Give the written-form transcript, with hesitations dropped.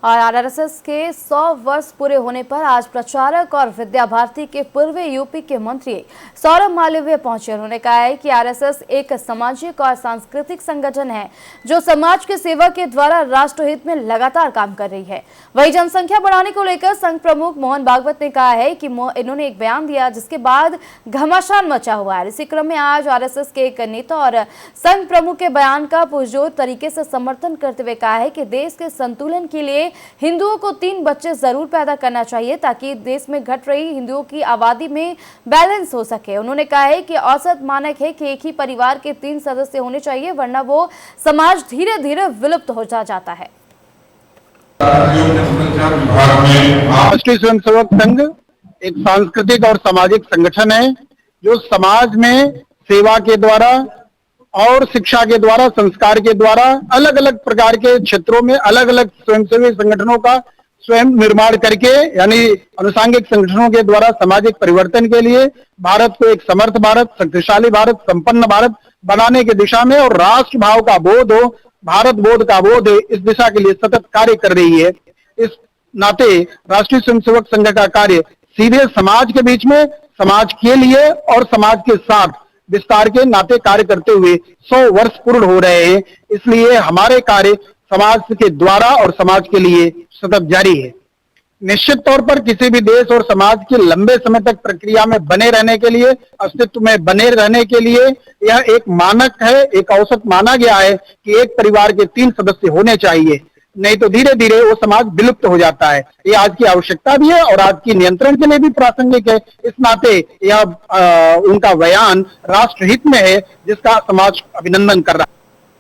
और आरएसएस के 100 वर्ष पूरे होने पर आज प्रचारक और विद्या भारती के पूर्व यूपी के मंत्री सौरभ मालवीय पहुंचे। उन्होंने कहा है कि आरएसएस एक सामाजिक और सांस्कृतिक संगठन है जो समाज की सेवा के द्वारा राष्ट्रहित में लगातार काम कर रही है। वही जनसंख्या बढ़ाने को लेकर संघ प्रमुख मोहन भागवत ने कहा है कि इन्होंने एक बयान दिया जिसके बाद घमासान मचा हुआ है। इसी क्रम में आज आरएसएस के एक नेता और संघ प्रमुख के बयान का पुरजोर तरीके से समर्थन करते हुए कहा है कि देश के संतुलन के लिए हिंदुओं को 3 बच्चे जरूर पैदा करना चाहिए ताकि देश में घट रही हिंदुओं की आबादी में बैलेंस हो सके। उन्होंने कहा है कि औसत मानक है कि एक ही परिवार के 3 सदस्य होने चाहिए, वरना वो समाज धीरे धीरे विलुप्त हो जाता है। राष्ट्रीय स्वयंसेवक संघ एक सांस्कृतिक और सामाजिक संगठन है जो समाज में सेवा के द्वारा और शिक्षा के द्वारा, संस्कार के द्वारा अलग अलग प्रकार के क्षेत्रों में अलग अलग स्वयंसेवी संगठनों का स्वयं निर्माण करके, यानी अनुसांगिक संगठनों के द्वारा सामाजिक परिवर्तन के लिए भारत को एक समर्थ भारत, शक्तिशाली भारत, संपन्न भारत बनाने की दिशा में और राष्ट्र भाव का बोध हो, भारत बोध का बोध है, इस दिशा के लिए सतत कार्य कर रही है। इस नाते राष्ट्रीय स्वयंसेवक संघ का कार्य सीधे समाज के बीच में, समाज के लिए और समाज के साथ विस्तार के नाते कार्य करते हुए 100 वर्ष पूर्ण हो रहे हैं। इसलिए हमारे कार्य समाज के द्वारा और समाज के लिए सतत जारी है। निश्चित तौर पर किसी भी देश और समाज की लंबे समय तक प्रक्रिया में बने रहने के लिए, अस्तित्व में बने रहने के लिए यह एक मानक है, एक औसत माना गया है कि एक परिवार के 3 सदस्य होने चाहिए, नहीं तो धीरे धीरे वो समाज विलुप्त हो जाता है। ये आज की आवश्यकता भी है और आज की नियंत्रण के लिए भी प्रासंगिक है। इस नाते यह उनका बयान राष्ट्रहित में है जिसका समाज अभिनंदन कर रहा है।